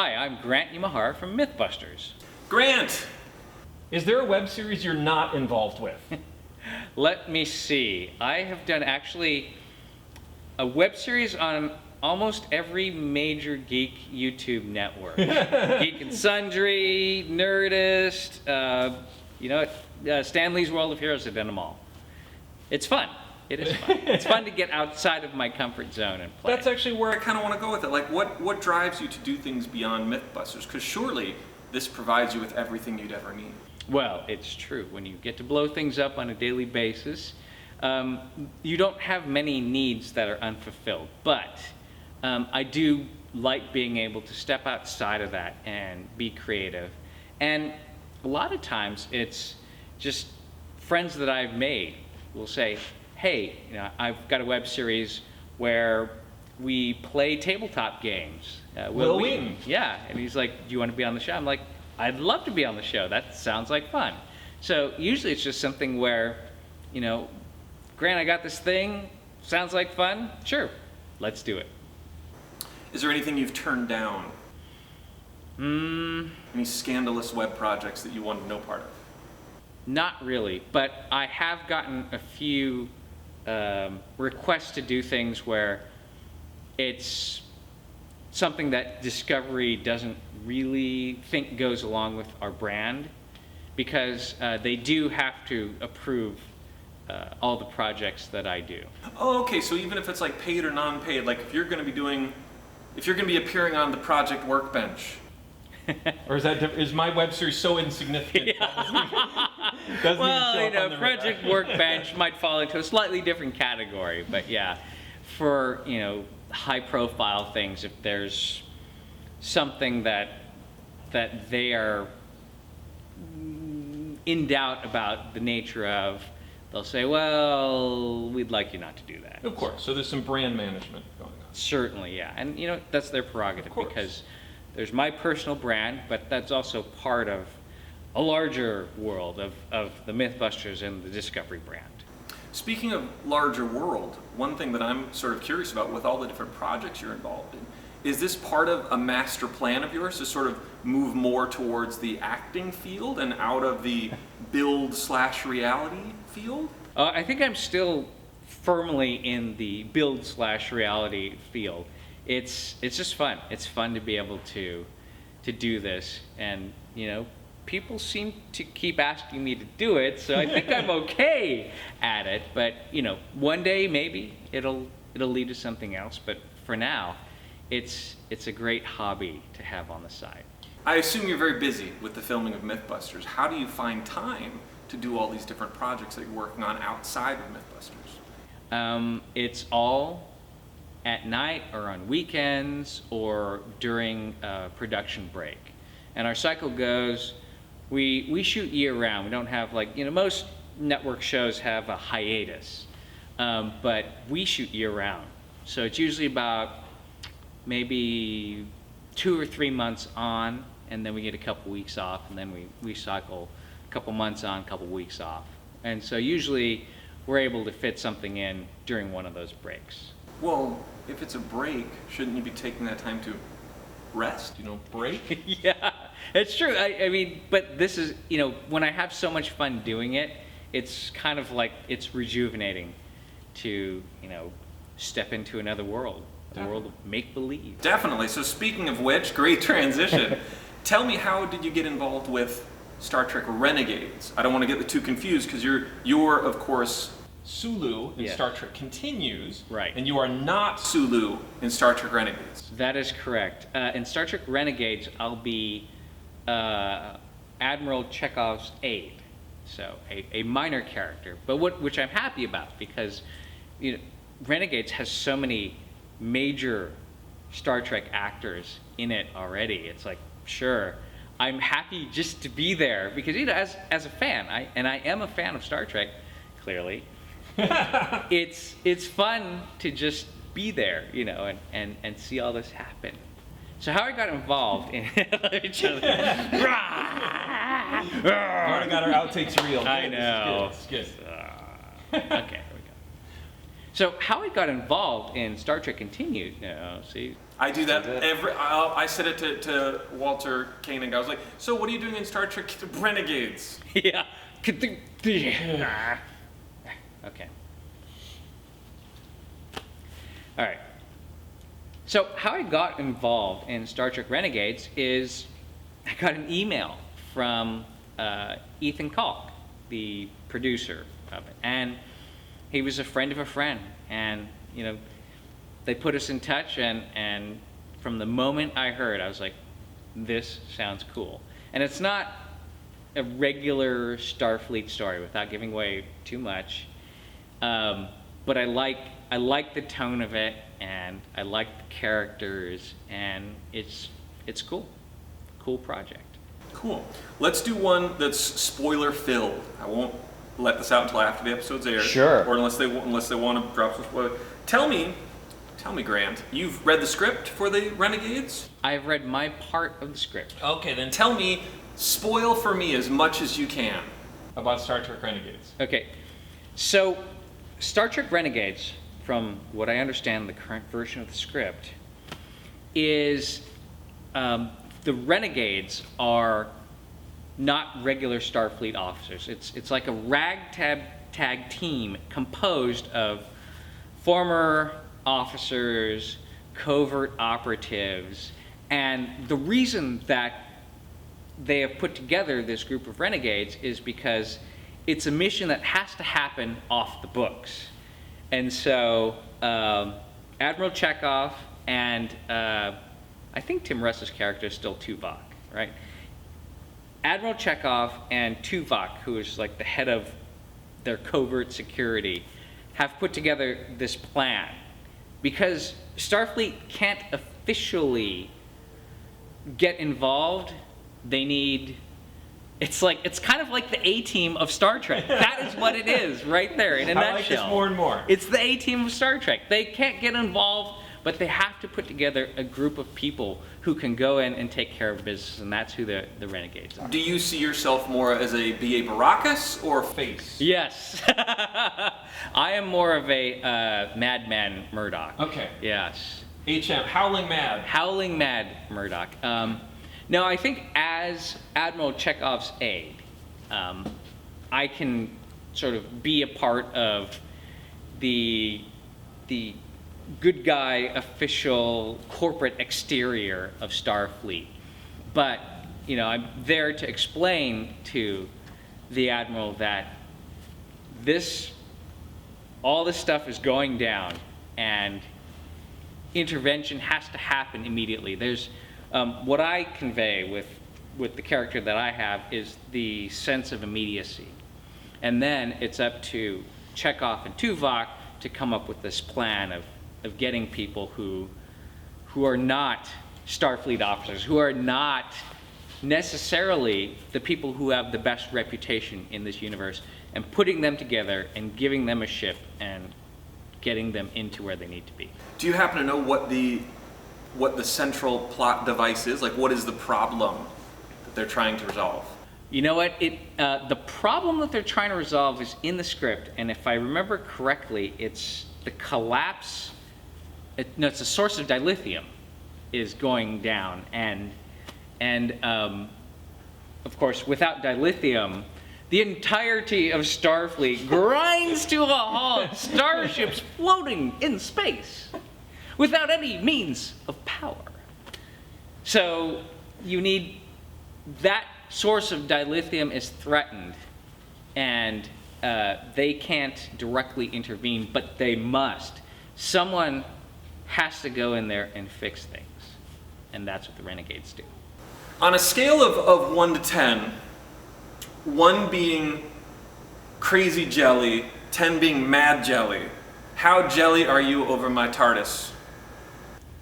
Hi, I'm Grant Imahara from Mythbusters. Grant! Is there a web series you're not involved with? Let me see. I have done actually a web series on almost every major geek YouTube network. Geek and Sundry, Nerdist, Stanley's World of Heroes. I've done them all. It's fun. It is fun. It's fun to get outside of my comfort zone and play. That's actually where I kind of want to go with it. Like, what drives you to do things beyond Mythbusters? Because surely this provides you with everything you'd ever need. Well, it's true. When you get to blow things up on a daily basis, you don't have many needs that are unfulfilled. But I do like being able to step outside of that and be creative. And a lot of times it's just friends that I've made will say, hey, I've got a web series where we play tabletop games. Will Wheaton. Yeah, and he's like, do you want to be on the show? I'm like, I'd love to be on the show. That sounds like fun. So usually it's just something where, Grant, I got this thing, sounds like fun. Sure, let's do it. Is there anything you've turned down? Any scandalous web projects that you wanted no part of? Not really, but I have gotten a few requests to do things where it's something that Discovery doesn't really think goes along with our brand, because they do have to approve all the projects that I do. Oh, okay. So even if it's like paid or non-paid, like if you're going to be appearing on the Project Workbench. Or is my web series so insignificant? Yeah. Doesn't Well, even show up on the Project Workbench might fall into a slightly different category, but yeah, for high-profile things, if there's something that they are in doubt about the nature of, they'll say, well, we'd like you not to do that. Of course. So there's some brand management going on. Certainly, yeah, and that's their prerogative, because there's my personal brand, but that's also part of a larger world of the Mythbusters and the Discovery brand. Speaking of larger world, one thing that I'm sort of curious about with all the different projects you're involved in, is this part of a master plan of yours to sort of move more towards the acting field and out of the build/reality field? I think I'm still firmly in the build/reality field. It's just fun. It's fun to be able to do this, and people seem to keep asking me to do it, so I think I'm okay at it. But one day maybe it'll lead to something else. But for now, it's a great hobby to have on the side. I assume you're very busy with the filming of Mythbusters. How do you find time to do all these different projects that you're working on outside of Mythbusters? It's all at night or on weekends or during a production break. And our cycle goes, we shoot year round. We don't have most network shows have a hiatus, but we shoot year round. So it's usually about maybe 2 or 3 months on, and then we get a couple weeks off, and then we cycle a couple months on, a couple weeks off. And so usually we're able to fit something in during one of those breaks. Well, if it's a break, shouldn't you be taking that time to rest? Break? Yeah, it's true. I mean, but this is, when I have so much fun doing it, it's kind of like it's rejuvenating to, step into another world, the world of make-believe. Definitely. So speaking of which, great transition. Tell me, how did you get involved with Star Trek Renegades? I don't want to get the two confused, because you're of course Sulu in Star Trek Continues, right? And you are not Sulu in Star Trek Renegades. That is correct. In Star Trek Renegades, I'll be Admiral Chekhov's aide, so a minor character, but which I'm happy about, because Renegades has so many major Star Trek actors in it already. It's like, sure, I'm happy just to be there, because as a fan, I am a fan of Star Trek, clearly. It's fun to just be there, and see all this happen. So how I got involved in each other. Already got our outtakes real. I know. It's good. Okay, here we go. So how I got involved in Star Trek Continued, see, I do that I said it to Walter Koenig. I was like, so what are you doing in Star Trek Renegades? Yeah. Okay. All right. So how I got involved in Star Trek Renegades is I got an email from Ethan Kalk, the producer of it, and he was a friend of a friend, and you know, they put us in touch, and from the moment I heard, I was like, this sounds cool. And it's not a regular Starfleet story without giving away too much, but I like the tone of it, and I like the characters, and it's cool project. Cool. Let's do one that's spoiler filled. I won't let this out until after the episode's aired. Sure. Or unless they want to drop some spoiler. Tell me, Grant, you've read the script for the Renegades? I've read my part of the script. Okay, then tell me, spoil for me as much as you can. About Star Trek Renegades. Okay, so Star Trek Renegades, from what I understand, the current version of the script, is the Renegades are not regular Starfleet officers. It's like a ragtag team composed of former officers, covert operatives, and the reason that they have put together this group of renegades is because it's a mission that has to happen off the books. And so Admiral Chekhov and I think Tim Russ's character is still Tuvok, right? Admiral Chekhov and Tuvok, who is like the head of their covert security, have put together this plan. Because Starfleet can't officially get involved, they need, it's kind of like the A-team of Star Trek. That is what it is, right there, in a nutshell. I like this more and more. It's the A-team of Star Trek. They can't get involved, but they have to put together a group of people who can go in and take care of business, and that's who the Renegades are. Do you see yourself more as a B.A. Baracus or Face? Yes. I am more of a Madman Murdoch. Okay. Yes. HM, Howling Mad. Howling Mad Murdoch. No, I think as Admiral Chekhov's aide, I can sort of be a part of the good guy, official, corporate exterior of Starfleet. But, you know, I'm there to explain to the Admiral that all this stuff is going down, and intervention has to happen immediately. There's, what I convey with the character that I have is the sense of immediacy. And then it's up to Chekhov and Tuvok to come up with this plan of getting people who are not Starfleet officers, who are not necessarily the people who have the best reputation in this universe, and putting them together and giving them a ship and getting them into where they need to be. do you happen to know what the central plot device is? Like, what is the problem that they're trying to resolve? You know what? The problem that they're trying to resolve is in the script, and if I remember correctly, it's the collapse. It's the source of dilithium is going down, and of course, without dilithium, the entirety of Starfleet grinds to a halt. Starships floating in space without any means of power. So you need that source of dilithium is threatened, and they can't directly intervene, but they must. Someone has to go in there and fix things, and that's what the Renegades do. On a scale of 1 to 10, 1 being crazy jelly, 10 being mad jelly, how jelly are you over my TARDIS?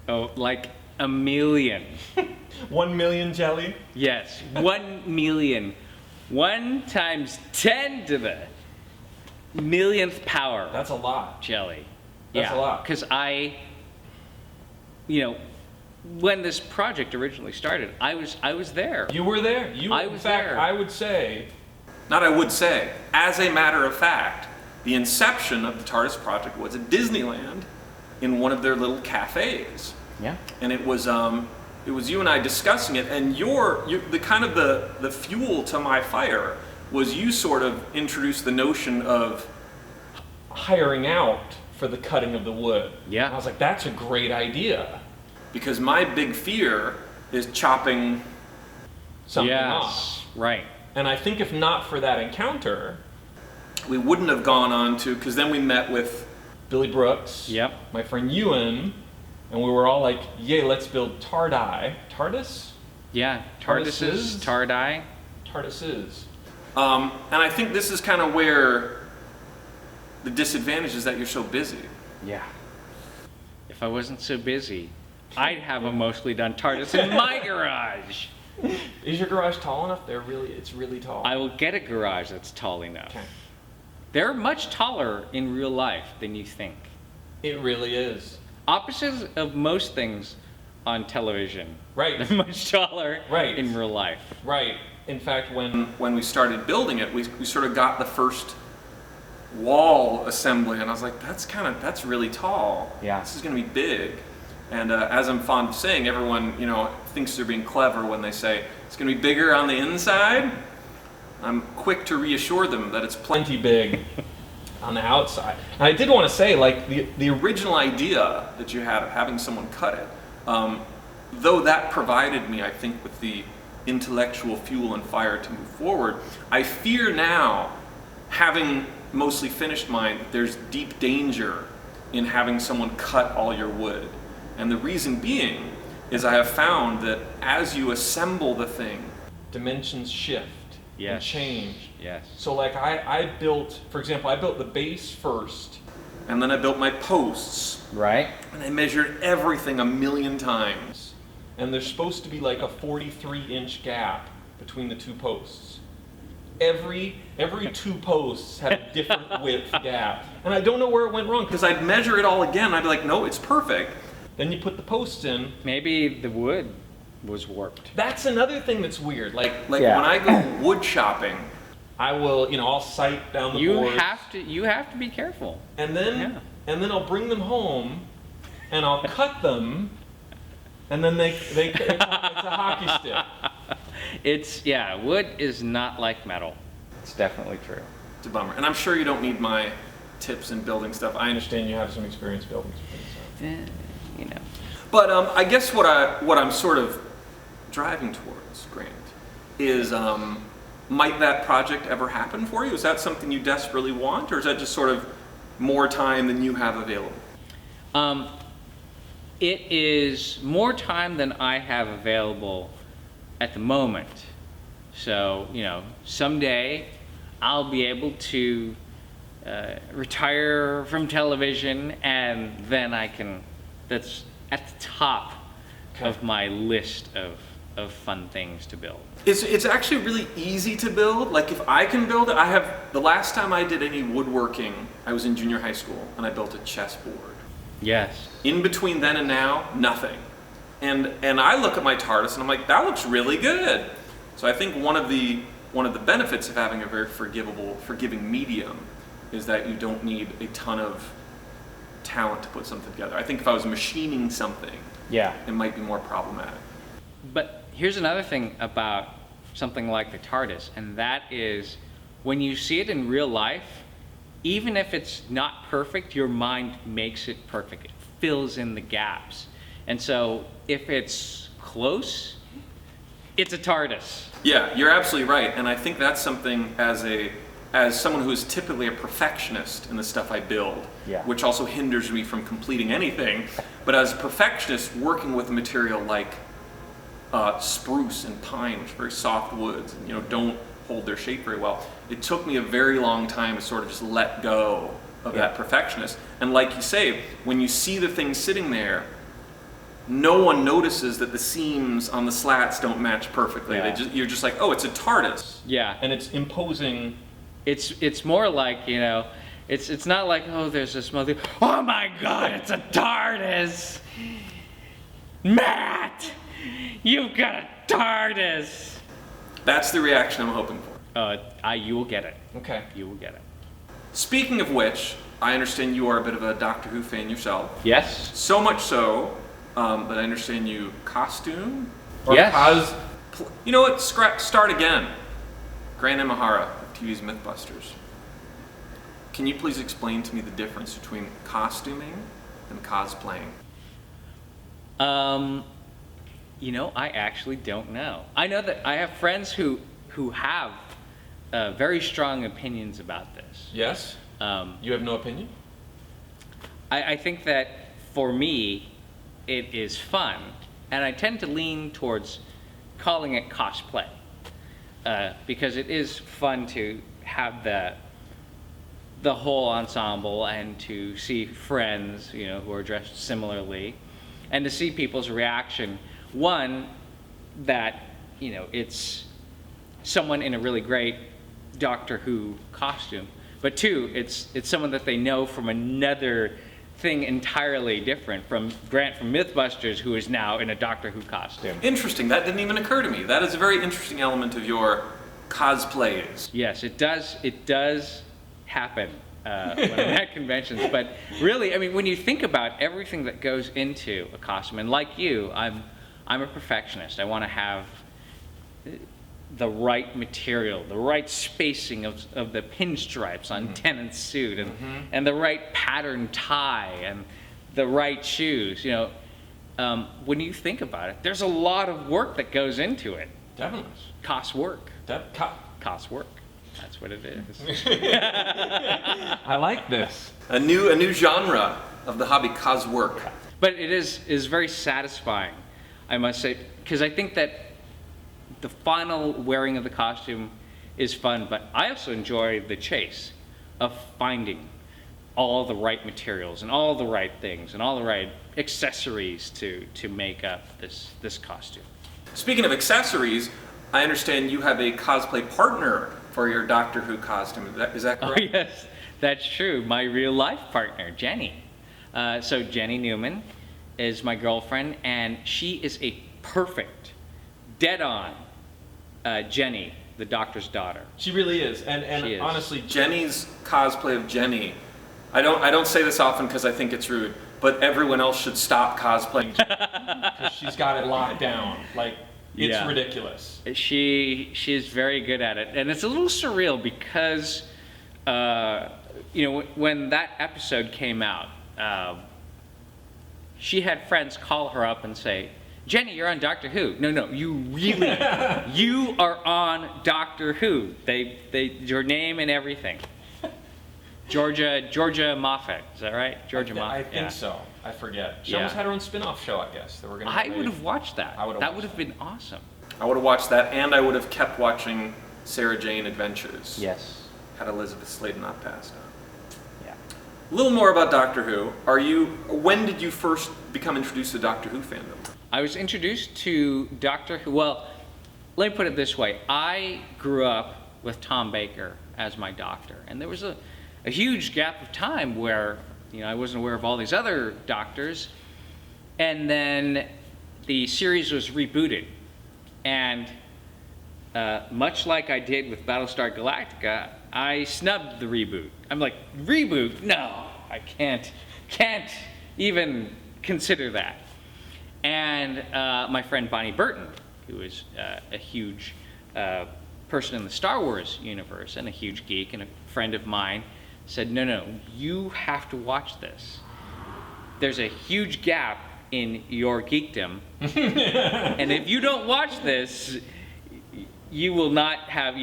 Oh, like a million. 1 million jelly? Yes, 1 million. 1 times 10 to the millionth power. That's a lot. Jelly. That's a lot. Because when this project originally started, I was there. You were there. In fact, there. I would say. Not I would say. As a matter of fact, the inception of the TARDIS project was at Disneyland in one of their little cafes. Yeah. and it was you and I discussing it, and the kind of the fuel to my fire was you sort of introduced the notion of Hiring out for the cutting of the wood. Yeah. And I was like, that's a great idea. because my big fear is chopping. Something Yes. off. Right. And I think if not for that encounter, We wouldn't have gone on to, because then we met with Billy Brooks, Yep. my friend Ewan, and we were all like, yay, let's build TARDIS? Yeah. TARDISes, TARDISes? TARDI. TARDISes. and I think this is kind of where the disadvantage is that you're so busy. Yeah. If I wasn't so busy, I'd have a mostly done TARDIS in my garage. Is your garage tall enough? It's really tall. I will get a garage that's tall enough. Okay. They're much taller in real life than you think. It really is. Opposites of most things on television. Right. They're much taller Right. in real life. Right. In fact, When we started building it, we sort of got the first wall assembly, and I was like, that's really tall. Yeah. This is going to be big. And as I'm fond of saying, everyone thinks they're being clever when they say it's going to be bigger on the inside. I'm quick to reassure them that it's plenty big on the outside. And I did want to say, like, the original idea that you had of having someone cut it, though that provided me, I think, with the intellectual fuel and fire to move forward, I fear now, having mostly finished mine, there's deep danger in having someone cut all your wood. And the reason being is I have found that as you assemble the thing, dimensions shift and Yes. change. Yes. So, like, I built, for example, I built the base first. and then I built my posts, Right? and I measured everything a million times. And there's supposed to be like a 43-inch gap between the two posts. Every two posts had a different width gap. And I don't know where it went wrong, Because because I'd measure it all again, and I'd be like, no, it's perfect. then you put the posts in. Maybe the wood was warped. That's another thing that's weird. Like Yeah. When I go wood shopping, I will, I'll sight down the You boards. have to be careful. And then I'll bring them home, and I'll cut them, and then it's a hockey stick. Wood is not like metal. It's definitely true. it's a bummer. And I'm sure you don't need my tips in building stuff. I I understand. understand you have some experience building some things. But I guess what I'm sort of driving towards, Grant, is might that project ever happen for you? Is that something you desperately want, or is that just sort of more time than you have available? It is more time than I have available at the moment. So, someday I'll be able to retire from television, and then that's at the top of my list of fun things to build. It's actually really easy to build. Like, if I can build it, the last time I did any woodworking, I was in junior high school, and I built a chessboard. Yes. In between then and now, nothing. And I look at my TARDIS and I'm like, that looks really good. So I think one of the benefits of having a very forgiving medium is that you don't need a ton of talent to put something together. I think if I was machining something, Yeah. it might be more problematic. But here's another thing about something like the TARDIS, and that is when you see it in real life, even if it's not perfect, your mind makes it perfect. It fills in the gaps. And so if it's close, it's a TARDIS. Yeah, you're absolutely right. And I think that's something as someone who is typically a perfectionist in the stuff I build, Yeah. which also hinders me from completing anything. But as a perfectionist, working with a material like spruce and pine, which are very soft woods, and don't hold their shape very well, it took me a very long time to sort of just let go of that perfectionist. And like you say, when you see the thing sitting there, no one notices that the seams on the slats don't match perfectly. Yeah. You're just like, oh, it's a TARDIS. Yeah. And it's imposing. It's more like, it's not like, oh, there's this mother, oh my God, it's a TARDIS! Matt! You've got a TARDIS! That's the reaction I'm hoping for. You will get it. Okay. You will get it. Speaking of which, I understand you are a bit of a Doctor Who fan yourself. Yes? So much so but I understand you costume? Or Yes. You know what? Start again. Grand Imahara of TV's Mythbusters. Can you please explain to me the difference between costuming and cosplaying? I actually don't know. I know that I have friends who have very strong opinions about this. Yes? You have no opinion? I think that for me, it is fun, and I tend to lean towards calling it cosplay because it is fun to have the whole ensemble and to see friends, who are dressed similarly, and to see people's reaction. One, that it's someone in a really great Doctor Who costume, but two, it's someone that they know from another thing entirely different, from Grant from Mythbusters, who is now in a Doctor Who costume. Interesting. That didn't even occur to me. That is a very interesting element of your cosplays. Yes, it does. It does happen when I'm at conventions. But really, I mean, when you think about everything that goes into a costume, and like you, I'm a perfectionist. I want to have the right material, the right spacing of the pinstripes on Tennant's suit, and the right pattern tie, and the right shoes. When you think about it, there's a lot of work that goes into it. Definitely. Cost work. Cost work. That's what it is. I like this. A new genre of the hobby, coswork. But it is very satisfying, I must say, because I think that the final wearing of the costume is fun, but I also enjoy the chase of finding all the right materials and all the right things and all the right accessories to make up this costume. Speaking of accessories, I understand you have a cosplay partner for your Doctor Who costume. Is that correct? Oh yes, that's true. My real life partner, Jenny. So Jenny Newman is my girlfriend, and she is a perfect, dead-on Jenny, the Doctor's daughter. She really is. And She is. honestly, Jenny's cosplay of Jenny. I don't say this often because I think it's rude, but everyone else should stop cosplaying. because she's got it locked down. Like, it's Yeah. ridiculous. She is very good at it, and it's a little surreal because when that episode came out, she had friends call her up and say, "Jenny, you're on Doctor Who." No, you really, you are on Doctor Who. Your name and everything. Georgia Moffat, is that right? Georgia Moffat. I think so. I forget. She Yeah. almost had her own spin-off show, I guess. That we're gonna. I would have watched that. I would've That watched would have been awesome. I would have watched that, and I would have kept watching Sarah Jane Adventures. Yes. Had Elizabeth Sladen not passed on. Yeah. A little more about Doctor Who. When did you first become introduced to Doctor Who fandom? I was introduced to Doctor Who, well, let me put it this way. I grew up with Tom Baker as my doctor, and there was a huge gap of time where, I wasn't aware of all these other doctors, and then the series was rebooted, and much like I did with Battlestar Galactica, I snubbed the reboot. I'm like, reboot? No, I can't even consider that. And my friend Bonnie Burton, who is a huge person in the Star Wars universe and a huge geek and a friend of mine, said, no, you have to watch this. There's a huge gap in your geekdom, and if you don't watch this, you will not have,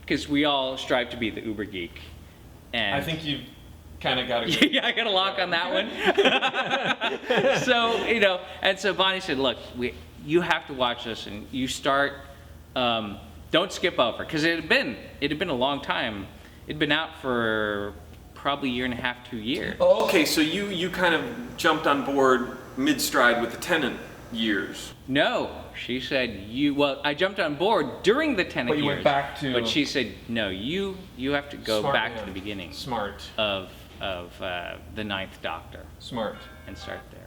because we all strive to be the uber geek. And I think you've kind of got to. yeah, I got a lock on that one. So, and so Bonnie said, look, you have to watch this, and you start, don't skip over, because it had been a long time. It'd been out for probably a year and a half, 2 years. Oh, okay, so you kind of jumped on board mid-stride with the Tennant years. No, she said I jumped on board during the Tennant But you years. went back to. But she said, no, you have to go Smart back man. to the beginning Smart. of the Ninth Doctor Smart. and start there.